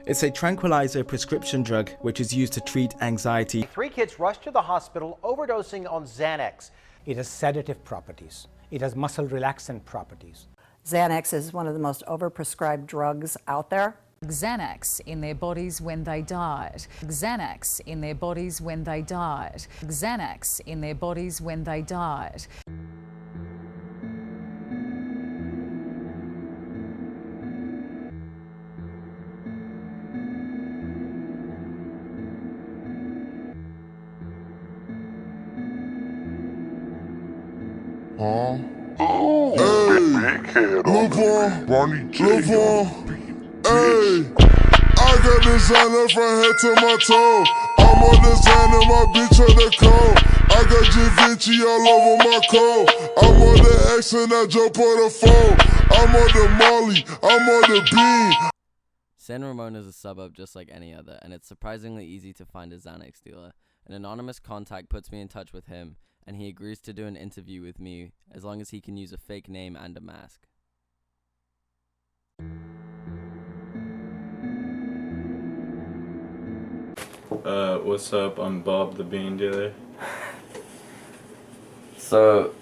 It's a tranquilizer prescription drug which is used to treat anxiety. 3 kids rushed to the hospital overdosing on Xanax. It has sedative properties. It has muscle relaxant properties. Xanax is one of the most overprescribed drugs out there. Xanax in their bodies when they died. Xanax in their bodies when they died. Xanax in their bodies when they died. Hey, I got designer from head to my toe. I'm on designer, my bitch on the cold. I got Da Vinci all over my coat. I'm on the X and I jump on the phone. I'm on the Molly, I'm on the beam. San Ramon is a suburb just like any other, and it's surprisingly easy to find a Xanax dealer. An anonymous contact puts me in touch with him, and he agrees to do an interview with me as long as he can use a fake name and a mask. What's up? I'm Bob the Bean Dealer. So,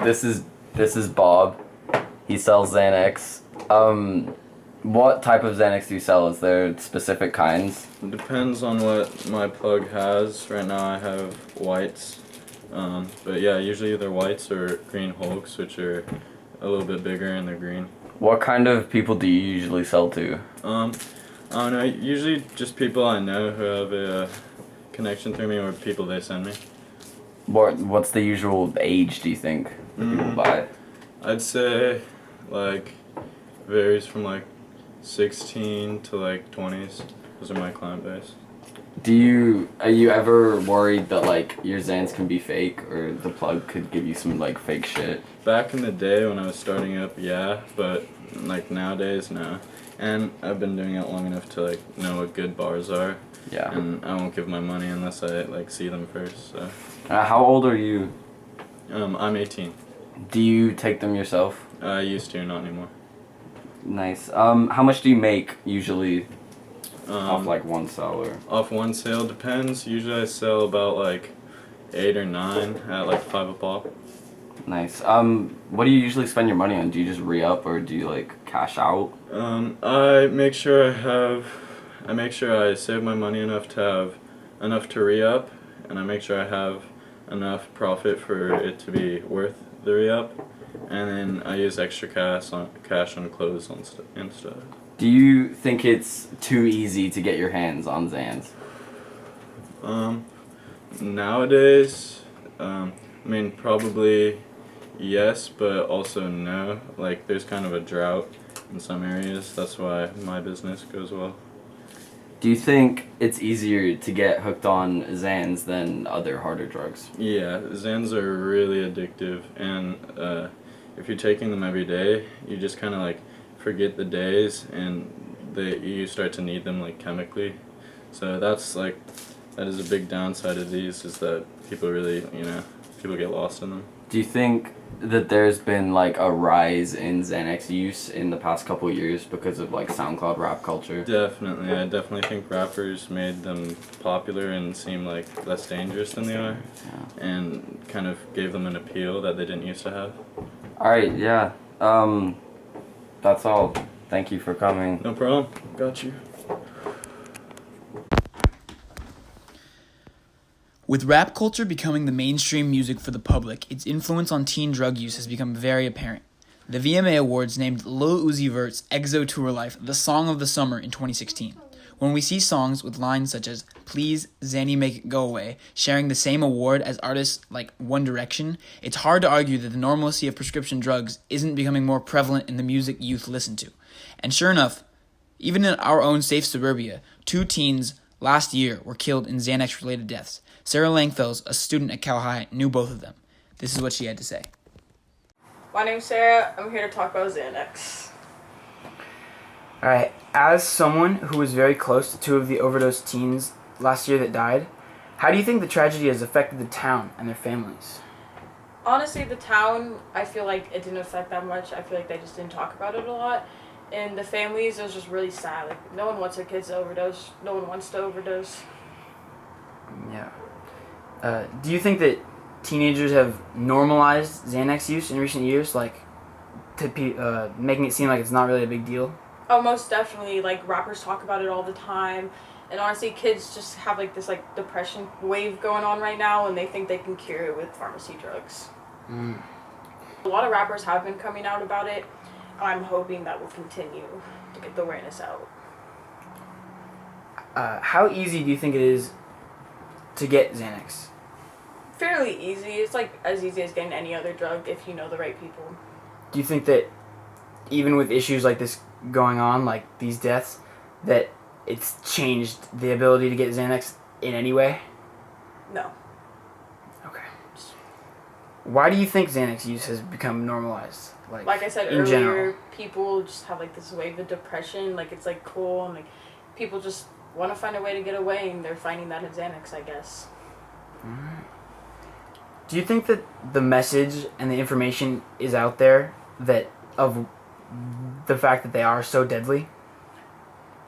this is Bob. He sells Xanax. What type of Xanax do you sell? Is there specific kinds? It depends on what my plug has. Right now I have whites. But yeah, usually either whites or green Hulks, which are a little bit bigger and they're green. What kind of people do you usually sell to? I don't know, usually just people I know who have a connection through me or people they send me. What's the usual age, do you think, that people buy? I'd say, like, varies from, like, 16 to, like, 20s. Those are my client base. Are you ever worried that, like, your Xans can be fake or the plug could give you some, like, fake shit? Back in the day when I was starting up, yeah, but, like, nowadays, no. And I've been doing it long enough to, like, know what good bars are. Yeah. And I won't give my money unless I, like, see them first, so. How old are you? I'm 18. Do you take them yourself? I used to, not anymore. Nice. How much do you make, usually, off, like, one sale or? Off one sale, depends. Usually I sell about, like, 8 or 9 at, like, 5 a pop. Nice. What do you usually spend your money on? Do you just re-up or do you, like, cash out? I make sure I save my money enough to have enough to re-up, and I make sure I have enough profit for it to be worth the re-up, and then I use extra cash on clothes and stuff. Do you think it's too easy to get your hands on Xans? Nowadays, I mean, probably yes, but also no. Like, there's kind of a drought in some areas. That's why my business goes well. Do you think it's easier to get hooked on Xans than other harder drugs? Yeah, Xans are really addictive, and if you're taking them every day, you just kind of like forget the days, and you start to need them like chemically. So that is a big downside of these, is that people really, people get lost in them. Do you think that there's been like a rise in Xanax use in the past couple of years because of like SoundCloud rap culture? Definitely. I definitely think rappers made them popular and seem like less dangerous than they are, and kind of gave them an appeal that they didn't used to have. Alright, yeah. That's all. Thank you for coming. No problem. Got you. With rap culture becoming the mainstream music for the public, its influence on teen drug use has become very apparent. The VMA Awards named Lil Uzi Vert's EXO Tour Life the Song of the Summer in 2016. When we see songs with lines such as "Please, Xanny, Make It Go Away" sharing the same award as artists like One Direction, it's hard to argue that the normalcy of prescription drugs isn't becoming more prevalent in the music youth listen to. And sure enough, even in our own safe suburbia, 2 teens last year were killed in Xanax-related deaths. Sarah Langfels, a student at Cal High, knew both of them. This is what she had to say. My name's Sarah. I'm here to talk about Xanax. Alright, as someone who was very close to 2 of the overdose teens last year that died, how do you think the tragedy has affected the town and their families? Honestly, the town, I feel like it didn't affect that much. I feel like they just didn't talk about it a lot. And the families, it was just really sad. Like, no one wants their kids to overdose. No one wants to overdose. Yeah. Do you think that teenagers have normalized Xanax use in recent years, like making it seem like it's not really a big deal? Oh, most definitely. Like, rappers talk about it all the time. And honestly, kids just have like this like depression wave going on right now, and they think they can cure it with pharmacy drugs. A lot of rappers have been coming out about it. I'm hoping that will continue to get the awareness out. How easy do you think it is to get Xanax? Fairly easy. It's like as easy as getting any other drug if you know the right people. Do you think that even with issues like this going on, like these deaths, that it's changed the ability to get Xanax in any way? No. Okay. Why do you think Xanax use has become normalized? Like I said in earlier, general? people just have like this wave of depression. Like it's like cool, and like people just want to find a way to get away, and they're finding that in Xanax, I guess. Do you think that the message and the information is out there that of the fact that they are so deadly?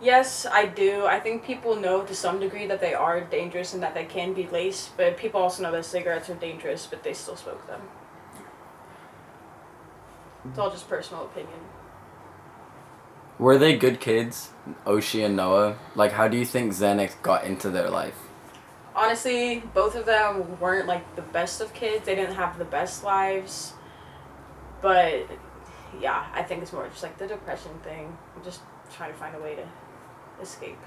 Yes, I do. I think people know to some degree that they are dangerous and that they can be laced, but people also know that cigarettes are dangerous, but they still smoke them. It's all just personal opinion. Were they good kids, Oshi and Noah? Like, how do you think Xanax got into their life? Honestly, both of them weren't like the best of kids. They didn't have the best lives. But yeah, I think it's more just like the depression thing. I'm just trying to find a way to escape.